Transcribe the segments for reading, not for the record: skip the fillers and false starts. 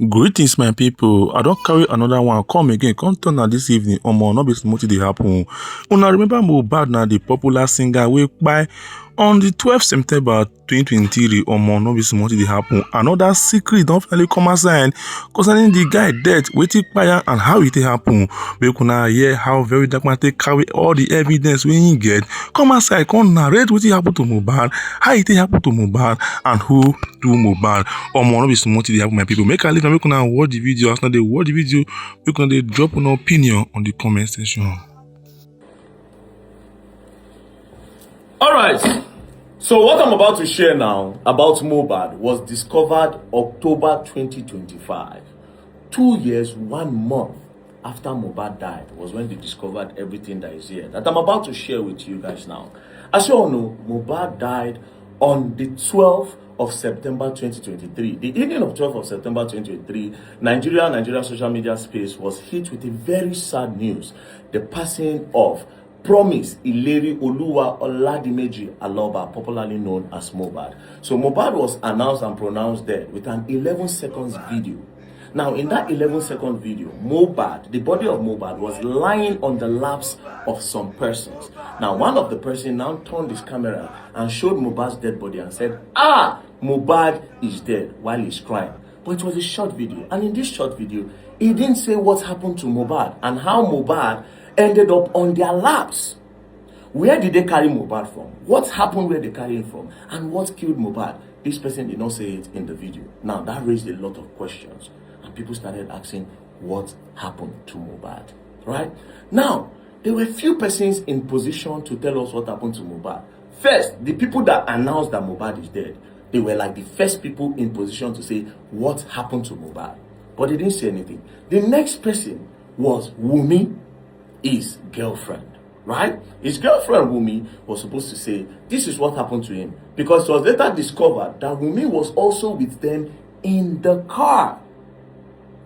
Greetings, my people. I don't carry another one. Come again. Come turn na this evening. Omo, no be small thing dey happen. Una remember Mohbad na the popular singer wey kpai on the 12th September 2023. Omo, no be small thing dey happen. Another secret don finally come outside concerning the guy death, wetin kpai am and how e take happen. Make una hear how very dark man take carry all the evidence wey he get come outside, come narrate wetin happen to Mohbad, how e take happen to Mohbad, and who do Mohbad. Omo, no be small thing dey happen, my people. Make I leave and make una watch the video. As now they watch the video, make una dey drop una opinion on the comment section. All right, so what I'm about to share now about Mohbad was discovered October 2025. 2 years, 1 month after Mohbad died was when they discovered everything that is here that I'm about to share with you guys now. As you all know, Mohbad died on the 12th of September 2023. The evening of 12th of September 2023, Nigeria social media space was hit with a very sad news: the passing of Promise Ileri Oluwa Oladimeji Aloba, popularly known as Mohbad. So Mohbad was announced and pronounced dead with an 11 seconds video. Now, in that 11-second video, Mohbad, the body of Mohbad, was lying on the laps of some persons. Now, one of the persons now turned his camera and showed Mohbad's dead body and said, "Ah, Mohbad is dead," while he's crying. But it was a short video. And in this short video, he didn't say what happened to Mohbad and how Mohbad ended up on their laps. Where did they carry Mohbad from? What happened where they carried him from? And what killed Mohbad? This person did not say it in the video. Now, that raised a lot of questions. And people started asking what happened to Mohbad, right? Now, there were few persons in position to tell us what happened to Mohbad. First, the people that announced that Mohbad is dead, they were like the first people in position to say what happened to Mohbad. But they didn't say anything. The next person was Wumi, his girlfriend, right? His girlfriend Wumi was supposed to say this is what happened to him, because it was later discovered that Wumi was also with them in the car.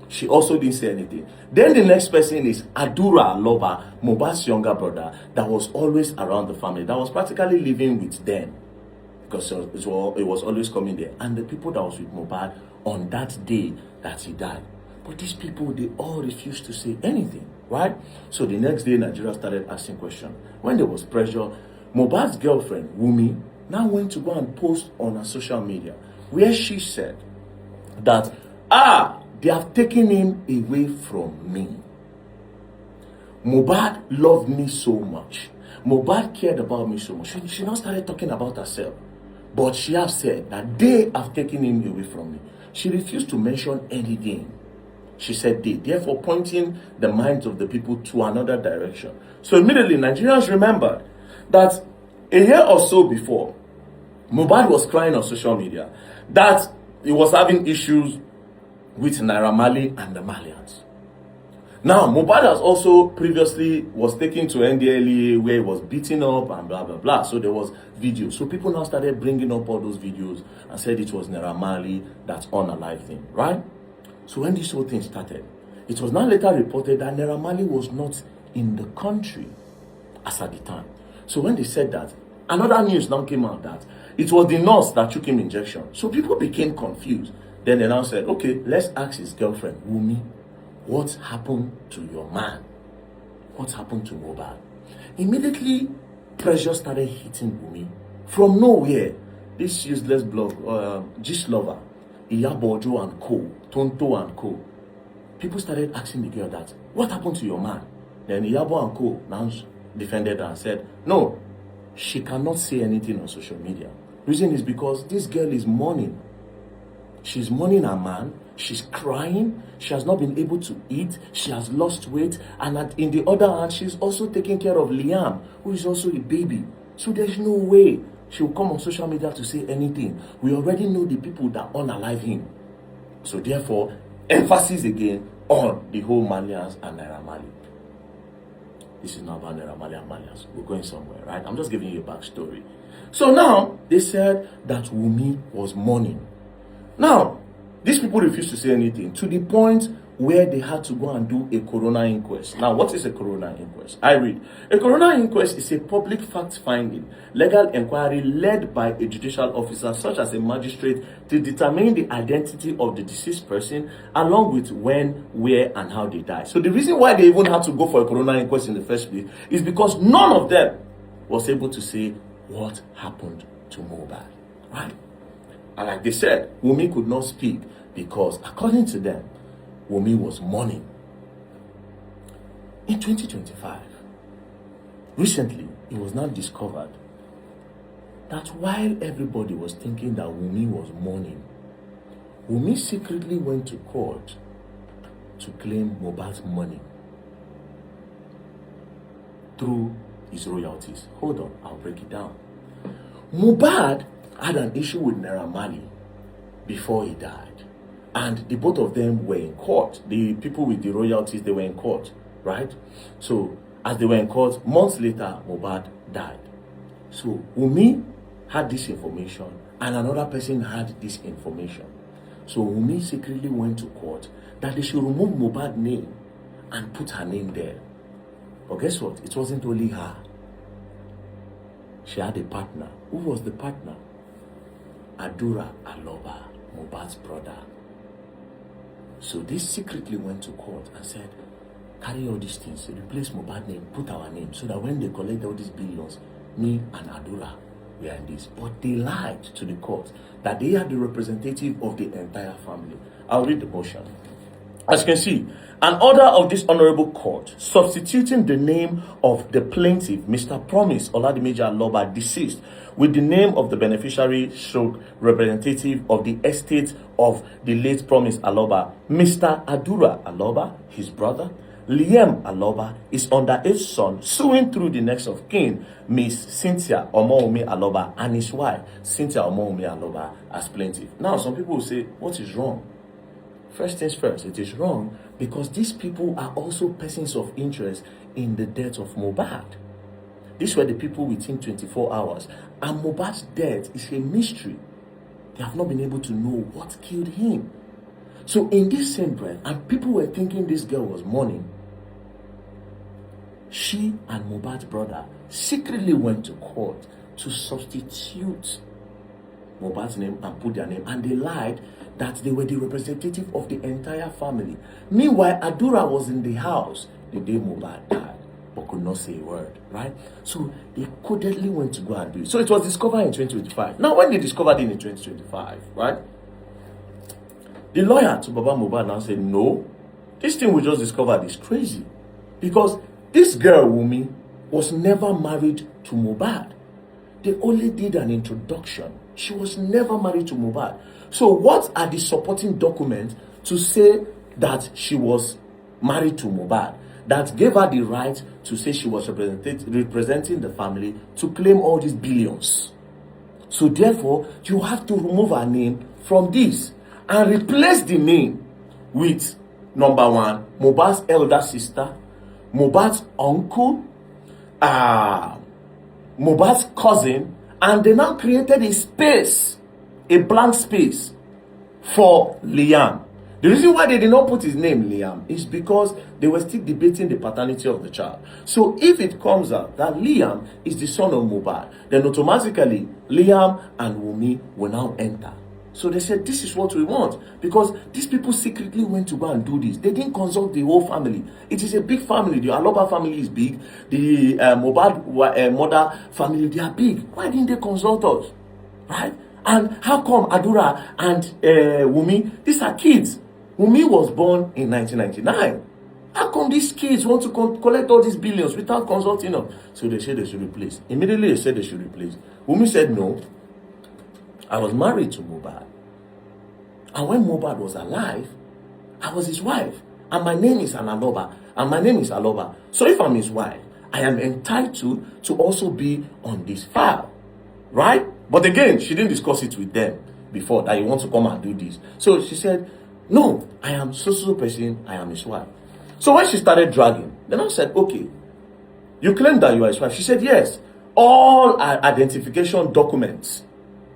She also didn't say anything. Then the next person is Adura Aloba, Mohbad's younger brother, that was always around the family, that was practically living with them, because it was always coming there. And the people that was with Mohbad on that day that he died. But these people, they all refused to say anything, right? So the next day, Nigeria started asking questions. When there was pressure, Mohbad's girlfriend, Wumi, now went to go and post on her social media, where she said that, they have taken him away from me. Mohbad loved me so much. Mohbad cared about me so much. She now started talking about herself. But she has said that they have taken him away from me. She refused to mention anything. She said they, therefore pointing the minds of the people to another direction. So immediately, Nigerians remembered that a year or so before, Mohbad was crying on social media that he was having issues with Naira Marley and the Malians. Now, Mohbad has also previously was taken to NDLEA where he was beaten up and blah, blah, blah. So there was videos. So people now started bringing up all those videos and said it was Naira Marley that's unalived him, right? So when this whole thing started, it was now later reported that Naira Marley was not in the country as at the time. So when they said that, another news now came out that it was the nurse that took him injection. So people became confused. Then they now said, okay, let's ask his girlfriend, Wumi, what happened to your man? What happened to Mohbad? Immediately, pressure started hitting Wumi. From nowhere, this useless blog, Gist Lover, Iyabojo and Co., Tonto and Co., people started asking the girl that, what happened to your man? Then Iyabo and Co. now defended her and said, no, she cannot say anything on social media. Reason is because this girl is mourning. She's mourning her man. She's crying. She has not been able to eat. She has lost weight. And in the other hand, she's also taking care of Liam, who is also a baby. So there's no way she will come on social media to say anything. We already know the people that unalive him. So therefore, emphasis again on the whole Malians and Naira Marley. This is not about Naira Marley and Malians. We're going somewhere, right? I'm just giving you a backstory. So now, they said that Wumi was mourning. Now, these people refused to say anything, to the point where they had to go and do a coroner inquest. Now, what is a coroner inquest? I read. A coroner inquest is a public fact-finding, legal inquiry led by a judicial officer, such as a magistrate, to determine the identity of the deceased person, along with when, where, and how they died. So the reason why they even had to go for a coroner inquest in the first place is because none of them was able to say what happened to Mohbad, right? And like they said, Wunmi could not speak because, according to them, Wunmi was mourning. In 2025, recently, it was now discovered that while everybody was thinking that Wunmi was mourning, Wunmi secretly went to court to claim Mohbad's money through his royalties. Hold on, I'll break it down. Mohbad had an issue with Naira Marley before he died. And the both of them were in court. The people with the royalties, they were in court, right? So, as they were in court, months later, Mohbad died. So, Wunmi had this information, and another person had this information. So, Wunmi secretly went to court that they should remove Mohbad's name and put her name there. But guess what? It wasn't only her. She had a partner. Who was the partner? Adura Aloba, Mohbad's brother. So they secretly went to court and said, carry all these things, replace Mohbad's name, put our name, so that when they collect all these billions, me and Adura, we are in this. But they lied to the court that they are the representative of the entire family. I'll read the motion. As you can see, an order of this honorable court substituting the name of the plaintiff, Mr. Promise Oladimeji Aloba, deceased, with the name of the beneficiary stroke representative of the estate of the late Promise Aloba, Mr. Adura Aloba, his brother, Liam Aloba, his underage son, suing through the next of kin, Miss Cynthia Omoumi Aloba, and his wife, Cynthia Omoumi Aloba, as plaintiff. Now, some people will say, what is wrong? First things first, it is wrong because these people are also persons of interest in the death of Mohbad. These were the people within 24 hours. And Mohbad's death is a mystery. They have not been able to know what killed him. So in this same breath, and people were thinking this girl was mourning, she and Mohbad's brother secretly went to court to substitute Mohbad's name and put their name, and they lied that they were the representative of the entire family. Meanwhile, Adura was in the house the day Mohbad died, but could not say a word, right? So they codedly went to go and do it. So it was discovered in 2025. Now, when they discovered it in 2025, right? The lawyer to Baba Mohbad now said, no, this thing we just discovered is crazy. Because this girl, Wunmi, was never married to Mohbad. They only did an introduction. She was never married to Mohbad. So what are the supporting documents to say that she was married to Mohbad, that gave her the right to say she was representing the family to claim all these billions? So therefore, you have to remove her name from this and replace the name with, number one, Mohbad's elder sister, Mohbad's uncle, Mohbad's cousin, and they now created a space, a blank space for Liam. The reason why they did not put his name Liam is because they were still debating the paternity of the child. So if it comes out that Liam is the son of Mohbad, then automatically Liam and Wunmi will now enter. So they said, this is what we want, because these people secretly went to go and do this. They didn't consult the whole family. It is a big family. The Aloba family is big. The Mohbad mother family, they are big. Why didn't they consult us? Right? And how come Adura and Wunmi, these are kids. Wunmi was born in 1999. How come these kids want to collect all these billions without consulting us? So they said they should replace. Immediately they said they should replace. Wunmi said, no, I was married to Mohbad. And when Mohbad was alive, I was his wife. And my name is Aloba. And my name is Aloba. So if I'm his wife, I am entitled to also be on this file. Right? But again, she didn't discuss it with them before that you want to come and do this. So she said, no, I am so person, I am his wife. So when she started dragging, then I said, okay, you claim that you are his wife. She said, yes. All our identification documents,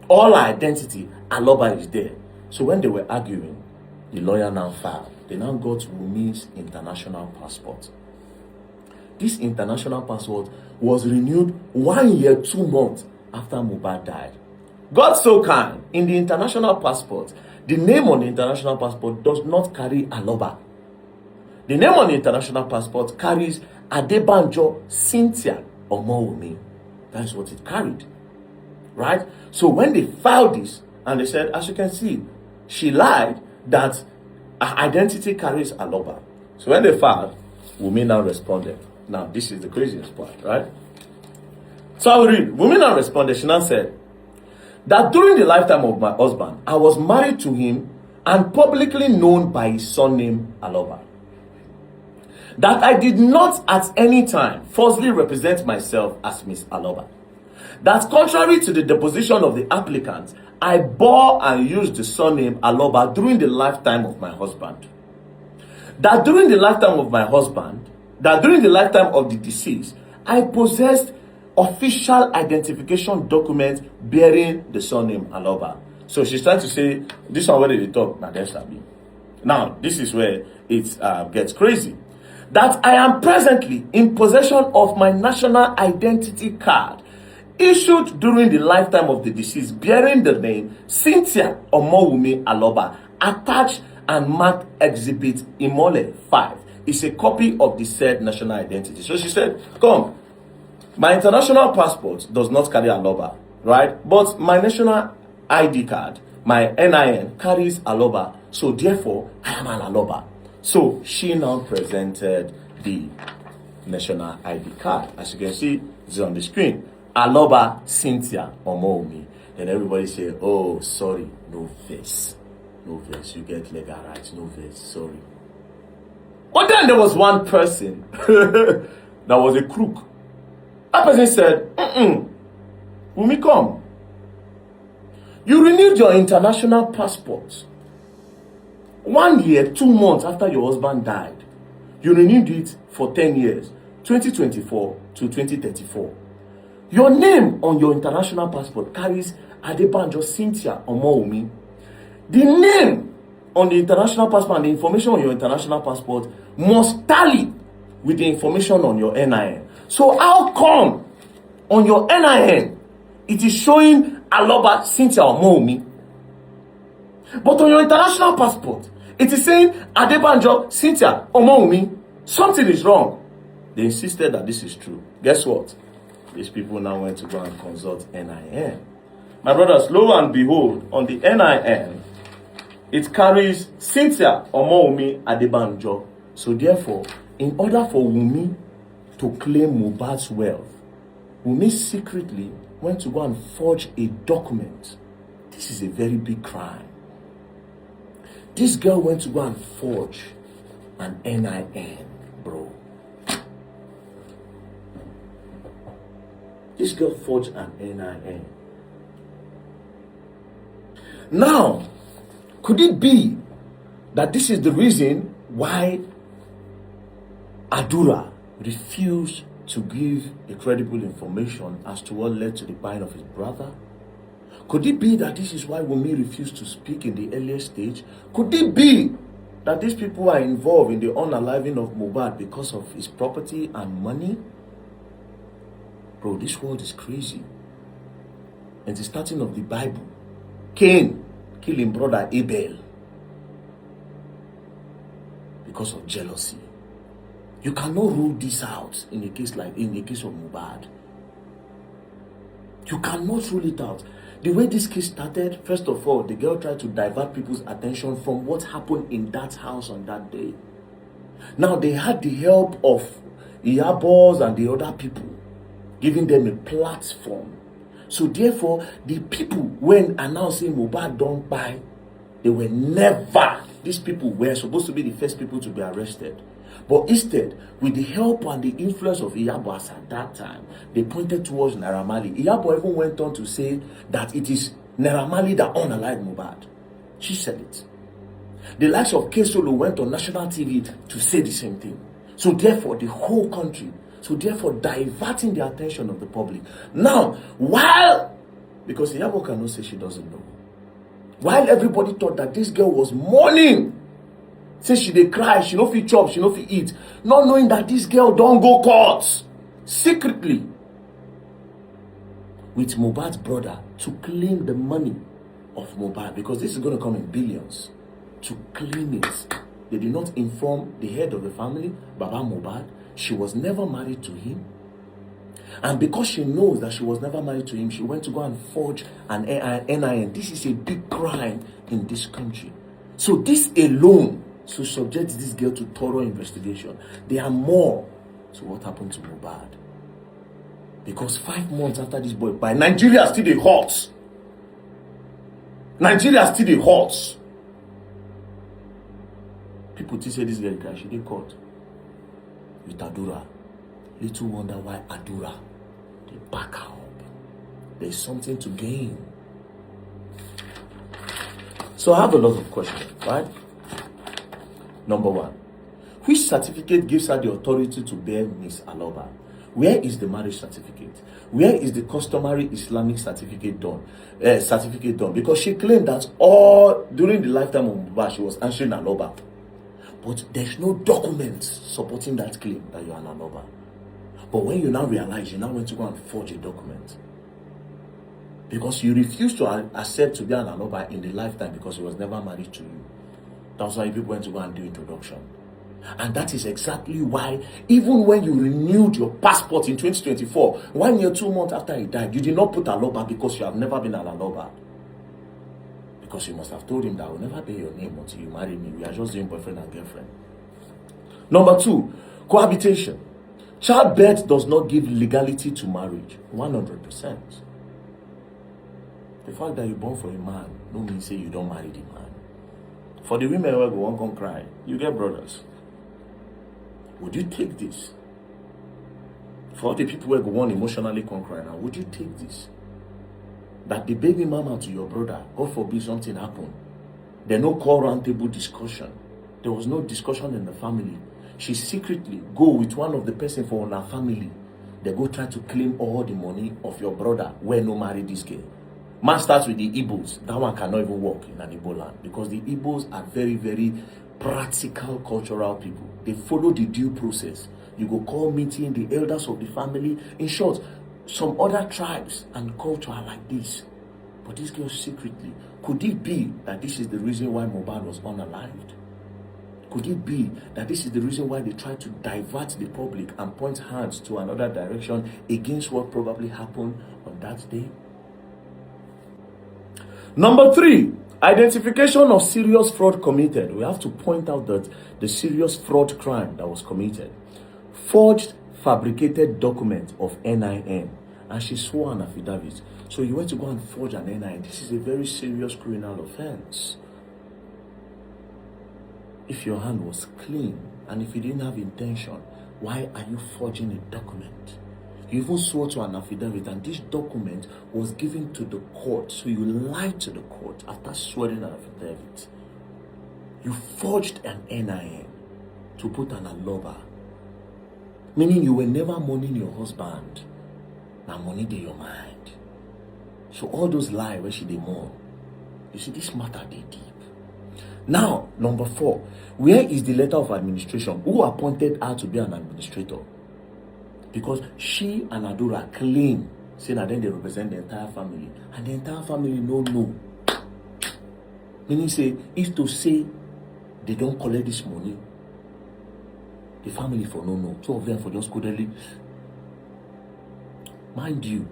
all our identity, Aloba is there. So when they were arguing, the lawyer now filed. They now got Wumi's international passport. This international passport was renewed 1 year, 2 months after Mohbad died. God so kind, in the international passport, the name on the international passport does not carry Aloba. The name on the international passport carries Adebanjo Cynthia Omowumi. That is what it carried. Right? So when they filed this, and they said, as you can see, she lied that her identity carries Aloba. So when they filed, Wumi now responded. Now, this is the craziest part, right? So I will read. Wumi now responded. She now said that during the lifetime of my husband, I was married to him and publicly known by his surname Aloba. That I did not at any time falsely represent myself as Miss Aloba. That contrary to the deposition of the applicant, I bore and used the surname Aloba during the lifetime of my husband. That during the lifetime of the deceased, I possessed official identification documents bearing the surname Aloba. So she's trying to say, this one where they talk, now there's Sabi. Now, this is where it gets crazy. That I am presently in possession of my national identity card issued during the lifetime of the deceased, bearing the name Cynthia Omowumi Aloba, attached and marked Exhibit Imole 5. It's a copy of the said national identity. So she said, come, my international passport does not carry Aloba, right? But my national ID card, my NIN, carries Aloba. So therefore, I am an Aloba. So she now presented the national ID card. As you can see, it's on the screen. Aloba Cynthia Omowumi. Then everybody say, oh, sorry, no face. No face. You get legal rights. No face. Sorry. But then there was one person that was a crook. That person said, Wumi, come. You renewed your international passport 1 year, 2 months after your husband died. You renewed it for 10 years, 2024 to 2034. Your name on your international passport carries Adebanjo Cynthia Omowumi. The name on the international passport and the information on your international passport must tally with the information on your NIN. So how come on your NIN it is showing Aloba Cynthia Omowumi, but on your international passport it is saying Adebanjo Cynthia Omowumi? Something is wrong. They insisted that this is true. Guess what? These people now went to go and consult NIN. My brothers, lo and behold, on the NIN, it carries Cynthia Omowumi Adebanjo. So therefore, in order for Wumi to claim Mohbad's wealth, Wumi secretly went to go and forge a document. This is a very big crime. This girl went to go and forge an NIN, bro. This girl forged an NIN. Now, could it be that this is the reason why Adura refused to give a credible information as to what led to the buying of his brother? Could it be that this is why Wumi refused to speak in the earlier stage? Could it be that these people are involved in the unaliving of Mohbad because of his property and money? Bro, this world is crazy. And the starting of the Bible, Cain killing brother Abel because of jealousy. You cannot rule this out in the case of Mohbad. You cannot rule it out. The way this case started, first of all, the girl tried to divert people's attention from what happened in that house on that day. Now they had the help of Iyabos and the other people, giving them a platform. So therefore, the people, when announcing Mohbad don't buy, they were never, these people were supposed to be the first people to be arrested. But instead, with the help and the influence of Iyabos at that time, they pointed towards Naira Marley. Iyabo even went on to say that it is Naira Marley that unalived Mohbad. She said it. The likes of K-Solo went on national TV to say the same thing. So therefore, the whole country, diverting the attention of the public. Now, because Iyabo cannot say she doesn't know, while everybody thought that this girl was mourning say she dey cry, she no fit chop, she no fit eat, not knowing that this girl don go court secretly with Mohbad's brother to claim the money of Mohbad, because this is going to come in billions, to claim it. They did not inform the head of the family, Baba Mohbad. She was never married to him. And because she knows that she was never married to him, she went to go and forge an NIN. This is a big crime in this country. So this alone should subject this girl to thorough investigation. There are more to what happened to Mohbad. Because 5 months after this boy, by Nigeria still dey hot. Nigeria still dey hot. People still say this girl cry, she dey caught with Adura. Little wonder why Adura they back her up. There's something to gain. So I have a lot of questions, right? Number one, which certificate gives her the authority to bear Miss Aloba? Where is the marriage certificate? Where is the customary Islamic certificate done? Because she claimed that all during the lifetime of Mohbad, she was answering Aloba. But there's no document supporting that claim that you're an Aloba. But when you now realize, you now went to go and forge a document. Because you refused to accept to be an Aloba in the lifetime because he was never married to you. That's why people went to go and do introduction. And that is exactly why, even when you renewed your passport in 2024, 1 year, 2 months after he died, you did not put Aloba because you have never been an Aloba. Because you must have told him that I will never bear your name until you marry me. We are just doing boyfriend and girlfriend. Number two, cohabitation. Childbirth does not give legality to marriage. 100%. The fact that you're born for a man no mean say you don't marry the man. For the women who won't come cry, you get brothers. Would you take this? For all the people who go on emotionally come cry now, would you take this? That the baby mama to your brother, God forbid something happen, there no call round table discussion. There was no discussion in the family. She secretly go with one of the person for her family. They go try to claim all the money of your brother where no marry this girl. Man starts with the Igbos. That one cannot even work in an Igbo land because the Igbos are very, very practical cultural people. They follow the due process. You go call meeting the elders of the family. In short, some other tribes and culture are like this. But this girl secretly, could it be that this is the reason why Mohbad was unalived? Could it be that this is the reason why they try to divert the public and point hands to another direction against what probably happened on that day? Number three, identification of serious fraud committed. We have to point out that the serious fraud crime that was committed. Forged, fabricated document of NIN. And she swore an affidavit. So you went to go and forge an NIN. This is a very serious criminal offense. If your hand was clean and if you didn't have intention, why are you forging a document? You even swore to an affidavit, and this document was given to the court. So you lied to the court after swearing an affidavit. You forged an NIN to put an Aloba, meaning you were never mourning your husband. Now money in your mind. So all those lies where she dey mourn, you see this matter dey deep. Now, number four, where is the letter of administration? Who appointed her to be an administrator? Because she and Adura claim, saying that then they represent the entire family. And the entire family no know. Meaning say, if to say they don't collect this money, the family for no know. Two of them for just codedly. Mind you,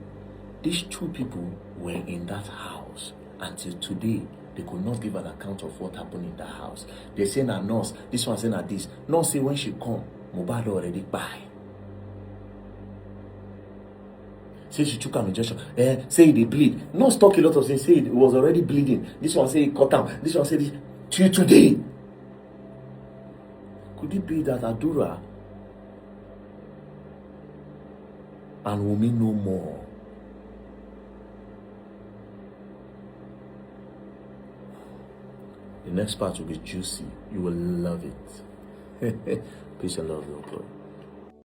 these two people were in that house until today. They could not give an account of what happened in the house. They say na nurse, this one say na this. Nurse say when she come, Mohbad already buy. Say she took an injection. Say they bleed. Nurse talk a lot of things. Say it was already bleeding. This one say it cut down. This one say this. Till today. Could it be that Adura and Wunmi know more? The next part will be juicy. You will love it. Peace and love, real God.